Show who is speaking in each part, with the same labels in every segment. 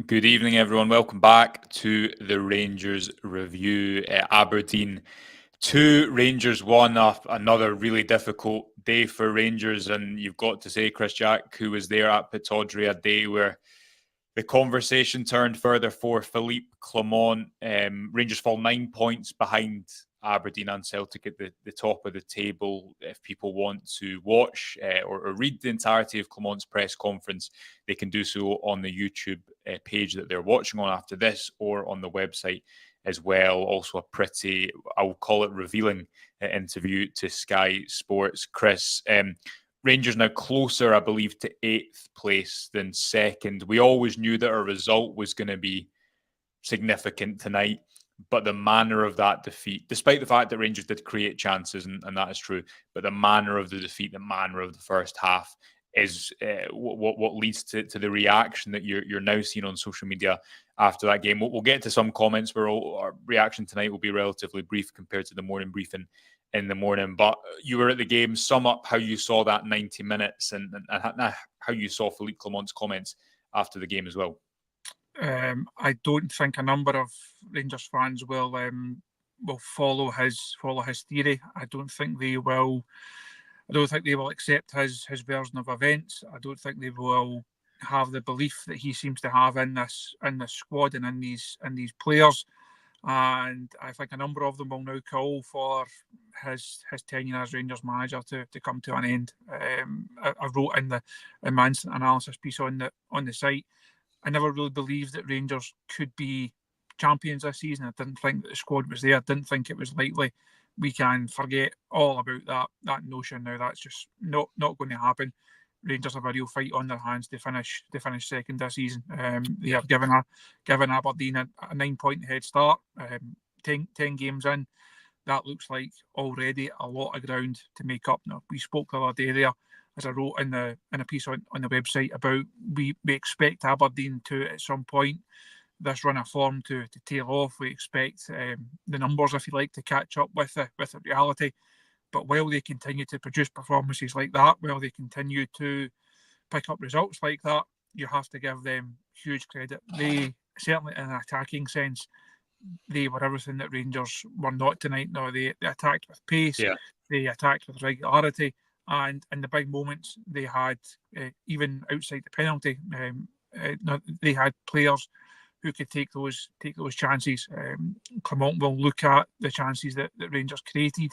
Speaker 1: Good evening, everyone. Welcome back to the Rangers review. Aberdeen 2, Rangers 1. Another really difficult day for Rangers. And you've got to say, Chris Jack, who was there at Pittodrie, a day where the conversation turned further for Philippe Clement. Rangers fall 9 points behind Aberdeen and Celtic at the top of the table. If people want to watch or read the entirety of Clement's press conference, they can do so on the YouTube page that they're watching on after this, or on the website as well. Also a pretty, I'll call it, revealing interview to Sky Sports. Chris, Rangers now closer, I believe, to 8th place than 2nd. We always knew that a result was going to be significant tonight, but the manner of that defeat, despite the fact that Rangers did create chances, and that is true, but the manner of the defeat, the manner of the first half is what leads to the reaction that you're now seeing on social media after that game. We'll get to some comments where our reaction tonight will be relatively brief compared to the morning briefing in the morning. But you were at the game. Sum up how you saw that 90 minutes and how you saw Philippe Clement's comments after the game as well.
Speaker 2: I don't think a number of Rangers fans will follow his theory. I don't think they will accept his version of events. I don't think they will have the belief that he seems to have in this squad and in these players. And I think a number of them will now call for his tenure as Rangers manager to come to an end. I wrote in my instant analysis piece on the site, I never really believed that Rangers could be champions this season. I didn't think that the squad was there. I didn't think it was likely. We can forget all about that notion now. That's just not going to happen. Rangers have a real fight on their hands to finish second this season. They have given Aberdeen a 9-point head start. 10 games in, that looks like already a lot of ground to make up. Now, we spoke the other day there, as I wrote in a piece on the website, about we expect Aberdeen to, at some point, this run of form to tail off. We expect the numbers, if you like, to catch up with the reality. But while they continue to produce performances like that, while they continue to pick up results like that, you have to give them huge credit. They, certainly in an attacking sense, they were everything that Rangers were not tonight. No, they attacked with pace, They attacked with regularity, and in the big moments they had, even outside the penalty, they had players who could take those chances. Clement will look at the chances that Rangers created,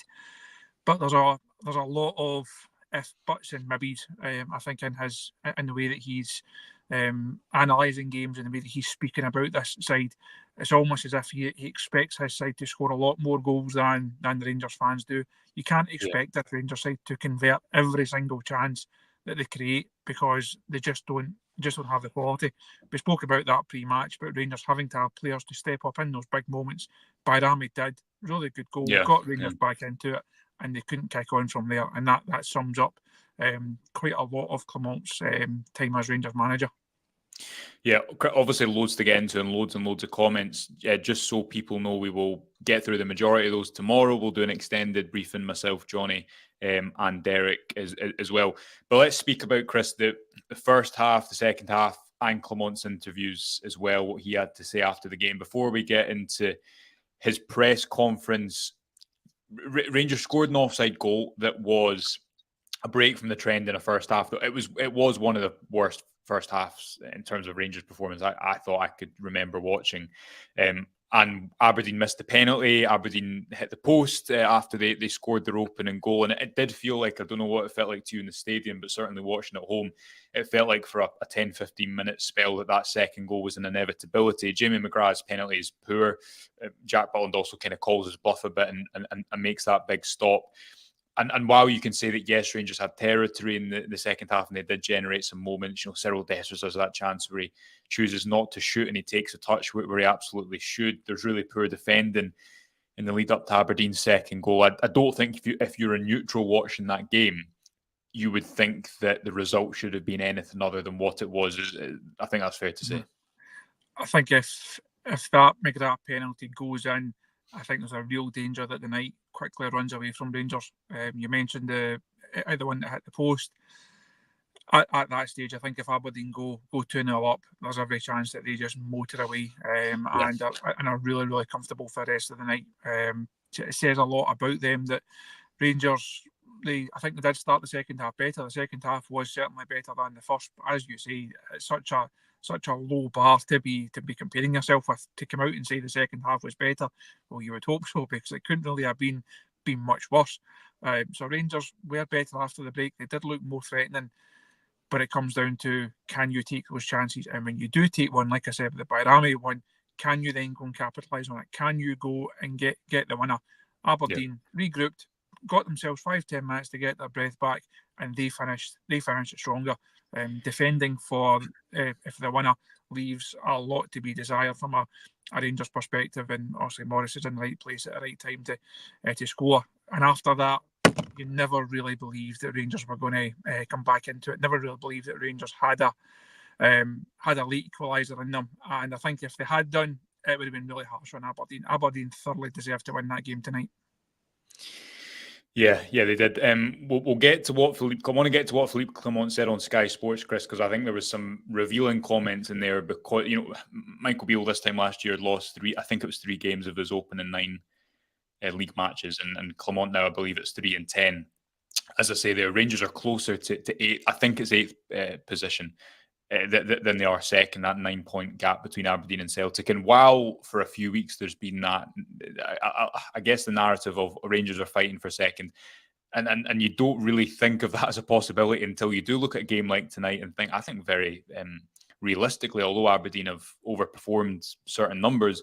Speaker 2: but there's a lot of if, buts and maybes, I think, in the way that he's analysing games and the way that he's speaking about this side. It's almost as if he expects his side to score a lot more goals than the Rangers fans do. You can't expect that Rangers side to convert every single chance that they create, because they just don't have the quality. We spoke about that pre-match, about Rangers having to have players to step up in those big moments. Bayrami did. Really good goal. Got Rangers back into it, and they couldn't kick on from there. And that sums up quite a lot of Clement's time as Rangers manager.
Speaker 1: Yeah, obviously loads to get into and loads of comments. Just so people know, we will get through the majority of those tomorrow. We'll do an extended briefing, myself, Johnny, and Derek as well. But let's speak about, Chris, the first half, the second half, and Clement's interviews as well, what he had to say after the game. Before we get into his press conference, Rangers scored an offside goal that was a break from the trend in a first half. It was one of the worst first halves in terms of Rangers' performance I thought I could remember watching. And Aberdeen missed the penalty. Aberdeen hit the post after they scored their opening goal. And it did feel like, I don't know what it felt like to you in the stadium, but certainly watching at home, it felt like for a 10-15 minute spell that second goal was an inevitability. Jamie McGrath's penalty is poor. Jack Butland also kind of calls his bluff a bit and makes that big stop. And while you can say that, yes, Rangers had territory in the second half and they did generate some moments, Cyril Dessers has that chance where he chooses not to shoot and he takes a touch where he absolutely should. There's really poor defending in the lead up to Aberdeen's second goal. I don't think if you're a neutral watching that game, you would think that the result should have been anything other than what it was. I think that's fair to say.
Speaker 2: I think if that McGrath penalty goes in, I think there's a real danger that the night quickly runs away from Rangers. You mentioned the one that hit the post. at that stage, I think if Aberdeen go 2-0 up, there's every chance that they just motor away and are really, really comfortable for the rest of the night. It says a lot about them that Rangers, I think they did start the second half better. The second half was certainly better than the first. But as you say, it's such a low bar to be comparing yourself with, to come out and say the second half was better. Well, you would hope so, because it couldn't really have been much worse. So Rangers were better after the break. They did look more threatening, but it comes down to, can you take those chances? And when you do take one, like I said, the Bairami one, can you then go and capitalise on it? Can you go and get the winner? Aberdeen regrouped, got themselves 5-10 minutes to get their breath back, and they finished it stronger. Defending for if the winner leaves a lot to be desired from a Rangers perspective, and obviously Morris is in the right place at the right time to score. And after that, you never really believed that Rangers were going to come back into it. Never really believed that Rangers had a late equaliser in them. And I think if they had done, it would have been really harsh on Aberdeen. Aberdeen thoroughly deserved to win that game tonight.
Speaker 1: Yeah, they did. We'll get to what Philippe. I want to get to what Philippe Clement said on Sky Sports, Chris, because I think there was some revealing comments in there. Because Michael Beale this time last year had lost 3 games of his opening 9 league matches, and Clement now, I believe it's 3 and 10. As I say, the Rangers are closer to 8. I think it's 8th position than they are second. That 9-point gap between Aberdeen and Celtic. And while for a few weeks there's been that, I guess the narrative of Rangers are fighting for second, and you don't really think of that as a possibility until you do look at a game like tonight and think. I think very realistically, although Aberdeen have overperformed certain numbers,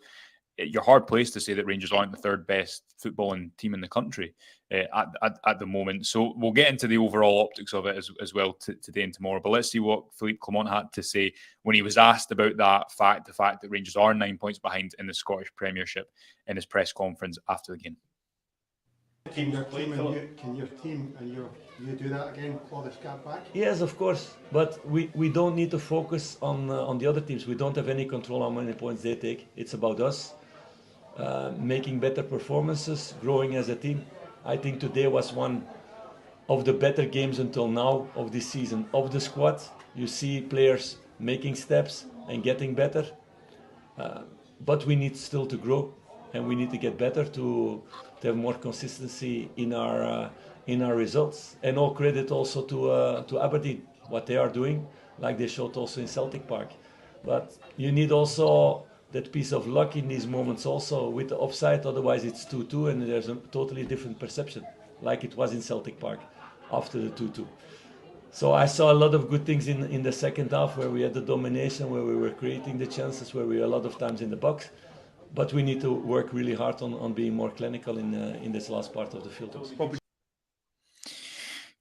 Speaker 1: you're hard placed to say that Rangers aren't the third best footballing team in the country at the moment. So we'll get into the overall optics of it as well today and tomorrow. But let's see what Philippe Clement had to say when he was asked about the fact that Rangers are 9 points behind in the Scottish Premiership in his press conference after the game.
Speaker 3: Can your team and you do that again, claw this gap back?
Speaker 4: Yes, of course, but we don't need to focus on the other teams. We don't have any control on how many points they take. It's about us making better performances, growing as a team. I think today was one of the better games until now of this season of the squad. You see players making steps and getting better, but we need still to grow, and we need to get better to have more consistency in our results. And all credit also to Aberdeen, what they are doing, like they showed also in Celtic Park. But you need also that piece of luck in these moments also with the offside, otherwise it's 2-2 and there's a totally different perception, like it was in Celtic Park after the 2-2. So I saw a lot of good things in the second half, where we had the domination, where we were creating the chances, where we were a lot of times in the box. But we need to work really hard on being more clinical in this last part of the field.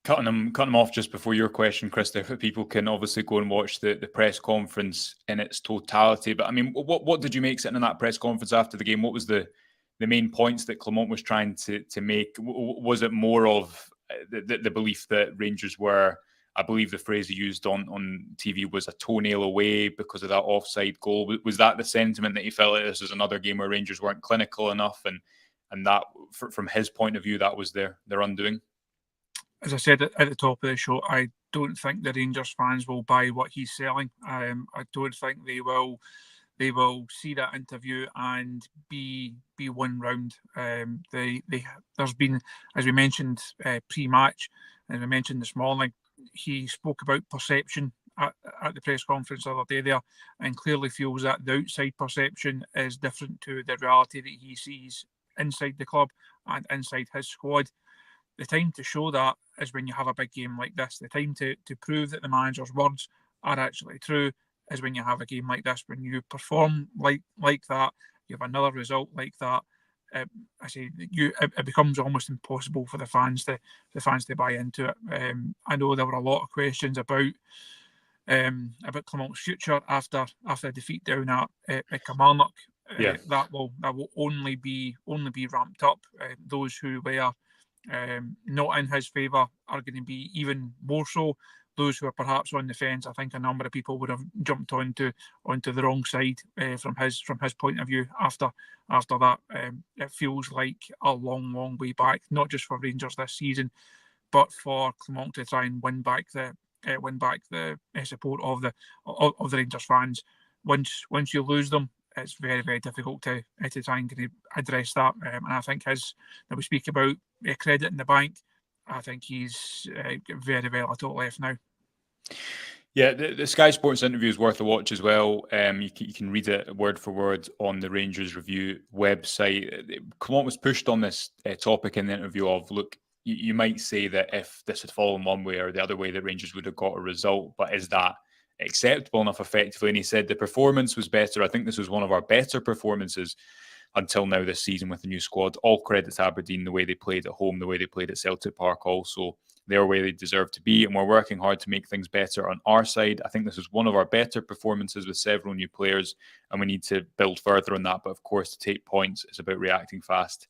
Speaker 1: Cutting him off just before your question, Chris, there, people can obviously go and watch the press conference in its totality. But I mean, what did you make sitting in that press conference after the game? What was the main points that Clement was trying to make? Was it more of the belief that Rangers were, I believe the phrase he used on TV was, a toenail away because of that offside goal? Was that the sentiment that he felt like this was another game where Rangers weren't clinical enough, and that, from his point of view, that was their undoing?
Speaker 2: As I said at the top of the show, I don't think the Rangers fans will buy what he's selling. I don't think they will see that interview and be one round. There's been, as we mentioned pre-match, as we mentioned this morning, he spoke about perception at the press conference the other day there, and clearly feels that the outside perception is different to the reality that he sees inside the club and inside his squad. The time to show that is when you have a big game like this. The time to prove that the manager's words are actually true is when you have a game like this. When you perform like that, you have another result like that. It becomes almost impossible for the fans to buy into it. I know there were a lot of questions about Clement's future after the defeat down at Kilmarnock. That will only be ramped up. Those who were not in his favour are going to be even more so. Those who are perhaps on the fence, I think a number of people would have jumped onto the wrong side from his point of view after that. It feels like a long way back, not just for Rangers this season, but for Clement to try and win back the win back the support of the Rangers fans. Once you lose them, it's very, very difficult to try and address that. And I think we speak about credit in the bank, I think he's got very, very little left now.
Speaker 1: Yeah, the Sky Sports interview is worth a watch as well. You can read it word for word on the Rangers Review website. Clement was pushed on this topic in the interview of, look, you might say that if this had fallen one way or the other way, that Rangers would have got a result, but is that acceptable enough effectively? And he said the performance was better. I think this was one of our better performances until now this season with the new squad. All credit to Aberdeen, the way they played at home, the way they played at Celtic Park also. They're where they deserve to be, and we're working hard to make things better on our side. I think this was one of our better performances with several new players, and we need to build further on that. But of course, to take points is about reacting fast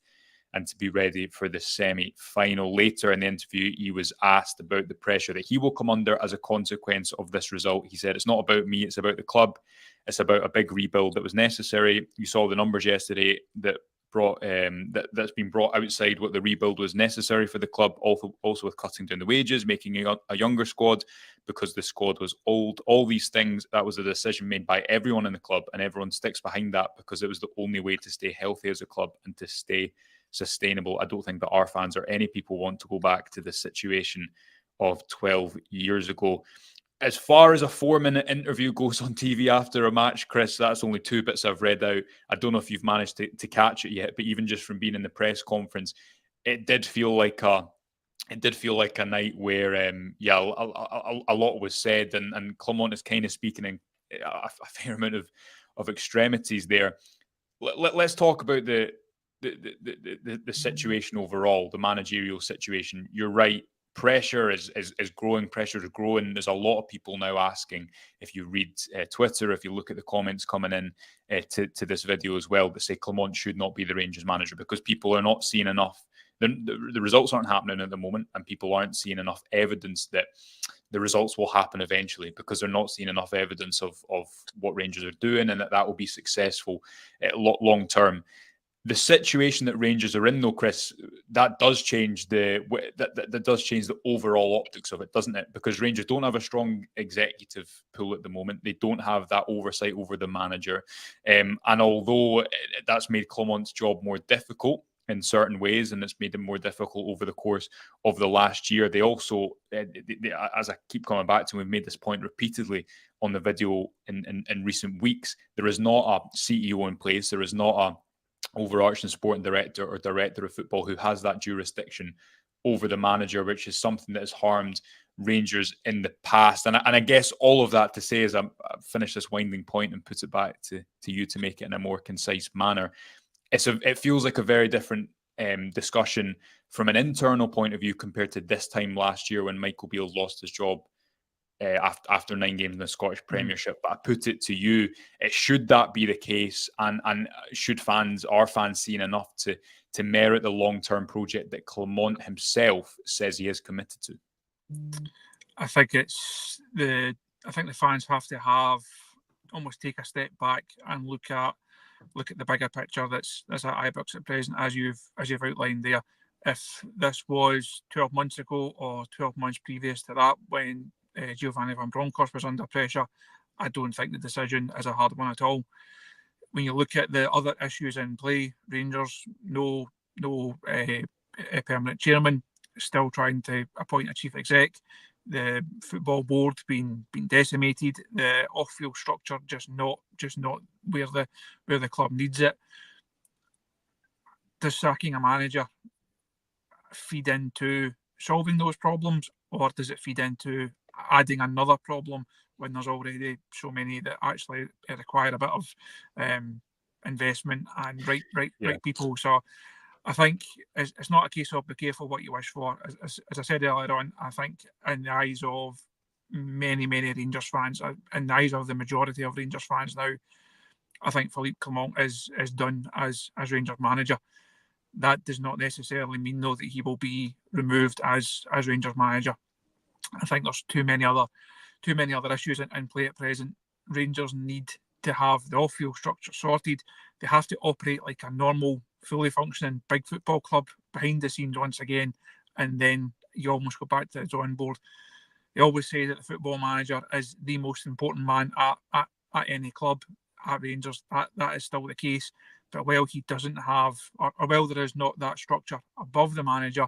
Speaker 1: and to be ready for the semi-final. Later in the interview, he was asked about the pressure that he will come under as a consequence of this result. He said, it's not about me, it's about the club. It's about a big rebuild that was necessary. You saw the numbers yesterday that that's been brought outside what the rebuild was necessary for the club, also with cutting down the wages, making a younger squad because the squad was old. All these things, that was a decision made by everyone in the club, and everyone sticks behind that because it was the only way to stay healthy as a club and to stay sustainable. I don't think that our fans or any people want to go back to the situation of 12 years ago. As far as a 4-minute interview goes on TV after a match, Chris, that's only 2 bits I've read out. I don't know if you've managed to catch it yet, but even just from being in the press conference, it did feel like a night where, a lot was said, and Clement is kind of speaking in a fair amount of extremities there. Let's talk about the situation overall, the managerial situation. You're right. Pressure is growing. Pressure is growing. There's a lot of people now asking, if you read Twitter, if you look at the comments coming in to this video as well, that say Clement should not be the Rangers manager because people are not seeing enough. The results aren't happening at the moment, and people aren't seeing enough evidence that the results will happen eventually because they're not seeing enough evidence of what Rangers are doing and that will be successful long term. The situation that Rangers are in, though, Chris, that does change the overall optics of it, doesn't it? Because Rangers don't have a strong executive pool at the moment. They don't have that oversight over the manager. And although that's made Clement's job more difficult in certain ways, and it's made them more difficult over the course of the last year, they also, as I keep coming back to, we've made this point repeatedly on the video in recent weeks, there is not a CEO in place. There is not a overarching sporting director or director of football who has that jurisdiction over the manager, which is something that has harmed Rangers in the past. And I guess all of that to say, as I finish this winding point and put it back to you to make it in a more concise manner, it feels like a very different discussion from an internal point of view compared to this time last year when Michael Beale lost his job after 9 games in the Scottish Premiership. But I put it to you, should that be the case, and should our fans seeing enough to merit the long-term project that Clement himself says he is committed to?
Speaker 2: I think the fans have to almost take a step back and look at the bigger picture that's at Ibrox at present, as you've outlined there. If this was 12 months ago or 12 months previous to that, when Giovanni van Bronckhorst was under pressure, I don't think the decision is a hard one at all. When you look at the other issues in play, Rangers, no permanent chairman, still trying to appoint a chief exec, the football board being decimated, the off-field structure just not where the club needs it. Does sacking a manager feed into solving those problems, or does it feed into adding another problem when there's already so many that actually require a bit of investment and right people? So I think it's not a case of be careful what you wish for. As I said earlier on, I think in the eyes of many Rangers fans, in the eyes of the majority of Rangers fans now, I think Philippe Clement is done as Rangers manager. That does not necessarily mean, though, that he will be removed as Rangers manager. I think there's too many other issues in play at present. Rangers need to have the off-field structure sorted. They have to operate like a normal, fully functioning big football club behind the scenes once again, and then you almost go back to the drawing board. They always say that the football manager is the most important man at any club. At Rangers, that is still the case. But while he doesn't have, or while there is not that structure above the manager,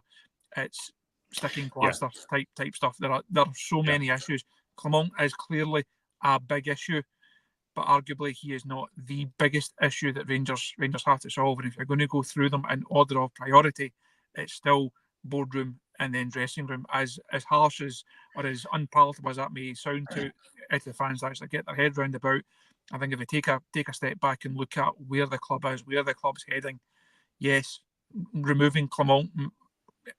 Speaker 2: it's sticking plaster type stuff. There are so many issues. Clement is clearly a big issue, but arguably he is not the biggest issue that Rangers have to solve. And if you're going to go through them in order of priority, it's still boardroom and then dressing room. As harsh as or as unpalatable as that may sound to the fans that actually get their head round about, I think if we take a step back and look at where the club is, where the club's heading, yes, removing Clement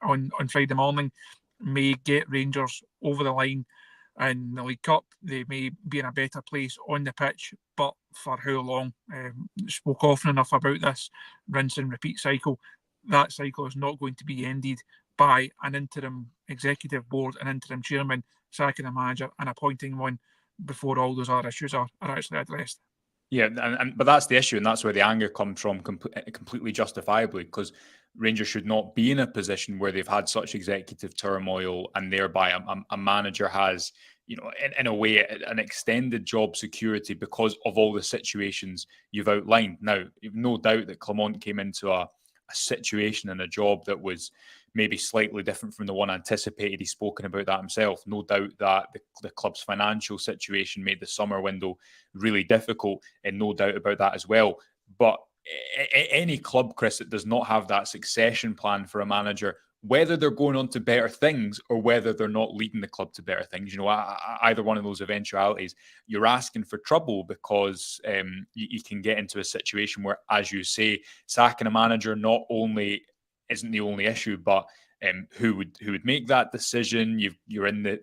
Speaker 2: on Friday morning may get Rangers over the line in the League Cup. They may be in a better place on the pitch, but for how long? Spoke often enough about this rinse and repeat cycle. That cycle is not going to be ended by an interim executive board, an interim chairman, sacking a manager and appointing one before all those other issues are actually addressed.
Speaker 1: Yeah, but that's the issue, and that's where the anger comes from, completely justifiably, because Rangers should not be in a position where they've had such executive turmoil, and thereby a manager has, in a way, an extended job security because of all the situations you've outlined. Now, you've no doubt that Clement came into a situation and a job that was maybe slightly different from the one anticipated. He's spoken about that himself. No doubt that the club's financial situation made the summer window really difficult, and no doubt about that as well. But any club, Chris, that does not have that succession plan for a manager, whether they're going on to better things or whether they're not leading the club to better things, either one of those eventualities, you're asking for trouble, because you can get into a situation where, as you say, sacking a manager not only isn't the only issue, but who would make that decision? You're in the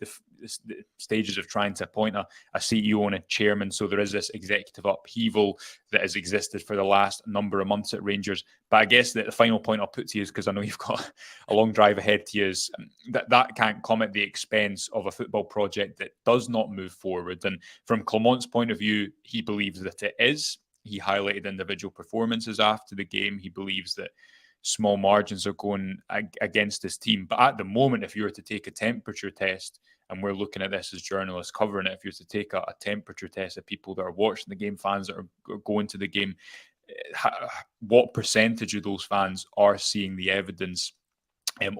Speaker 1: stages of trying to appoint a CEO and a chairman, so there is this executive upheaval that has existed for the last number of months at Rangers. But I guess that the final point I'll put to you is, because I know you've got a long drive ahead to you, is that can't come at the expense of a football project that does not move forward. And from Clement's point of view, he believes that it is. He highlighted individual performances after the game. He believes that small margins are going against his team. But at the moment, if you were to take a temperature test, and we're looking at this as journalists covering it, if you were to take a temperature test of people that are watching the game, fans that are going to the game, what percentage of those fans are seeing the evidence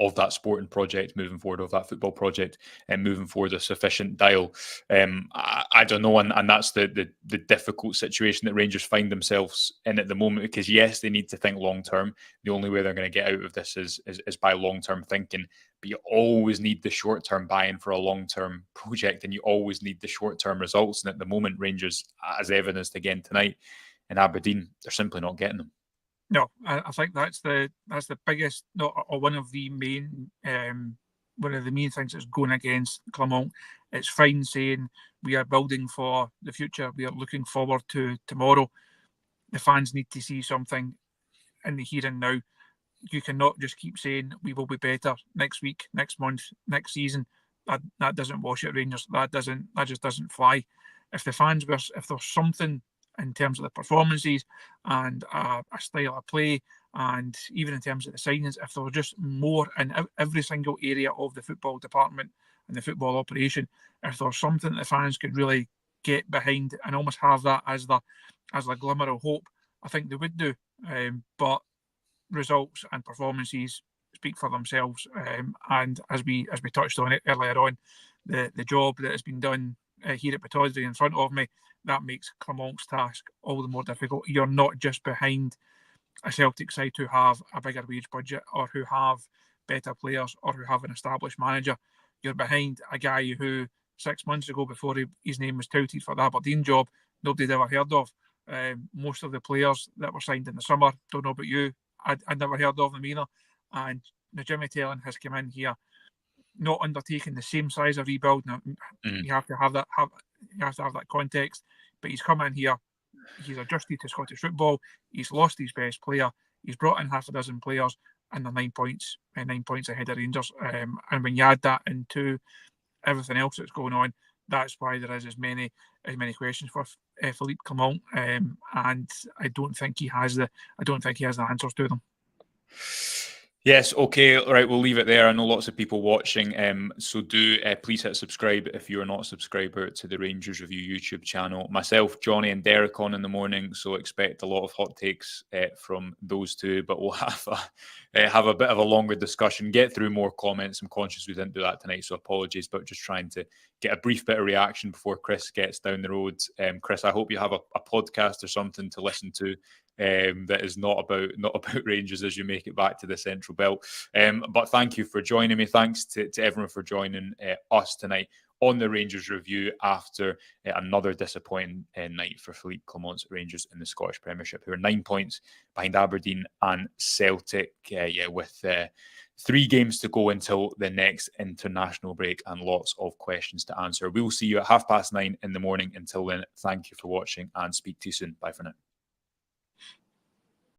Speaker 1: of that sporting project moving forward, of that football project and moving forward a sufficient dial? I don't know, and that's the difficult situation that Rangers find themselves in at the moment, because yes, they need to think long term. The only way they're going to get out of this is by long term thinking, but you always need the short term buy-in for a long term project, and you always need the short term results. And at the moment, Rangers, as evidenced again tonight in Aberdeen, they're simply not getting them.
Speaker 2: No, I think that's the biggest, or one of the main things that's going against Clement. It's fine saying we are building for the future, we are looking forward to tomorrow. The fans need to see something in the here and now. You cannot just keep saying we will be better next week, next month, next season. That doesn't wash at Rangers. That just doesn't fly. If the fans were, if there's something in terms of the performances and a style of play, and even in terms of the signings, if there was just more in every single area of the football department and the football operation, if there was something that the fans could really get behind and almost have that as the glimmer of hope, I think they would do. But results and performances speak for themselves. And as we touched on it earlier on, the job that has been done here at Pittodrie in front of me, that makes Clement's task all the more difficult. You're not just behind a Celtic side who have a bigger wage budget or who have better players or who have an established manager. You're behind a guy who 6 months ago, before his name was touted for the Aberdeen job, nobody'd ever heard of. Most of the players that were signed in the summer, don't know about you, I'd never heard of them either. And Jimmy Tellin has come in here, not undertaking the same size of rebuild. Now, you have to have that context. But he's come in here, he's adjusted to Scottish football. He's lost his best player. He's brought in half a dozen players, and they're 9 points ahead of Rangers. And when you add that into everything else that's going on, that's why there is as many questions for Philippe Clement. And I don't think he has the answers to them.
Speaker 1: Yes, okay, all right, we'll leave it there. I know lots of people watching, so do please hit subscribe if you are not a subscriber to the Rangers Review YouTube channel. Myself, Johnny and Derek on in the morning, so expect a lot of hot takes from those two, but we'll have a bit of a longer discussion, get through more comments. I'm conscious we didn't do that tonight, so apologies, but just trying to get a brief bit of reaction before Chris gets down the road. Chris, I hope you have a podcast or something to listen to that is not about Rangers as you make it back to the Central Belt. But thank you for joining me. Thanks to everyone for joining us tonight on the Rangers Review after another disappointing night for Philippe Clement's Rangers in the Scottish Premiership, who are 9 points behind Aberdeen and Celtic, with 3 games to go until the next international break and lots of questions to answer. We will see you at 9:30 in the morning. Until then, thank you for watching and speak to you soon. Bye for now.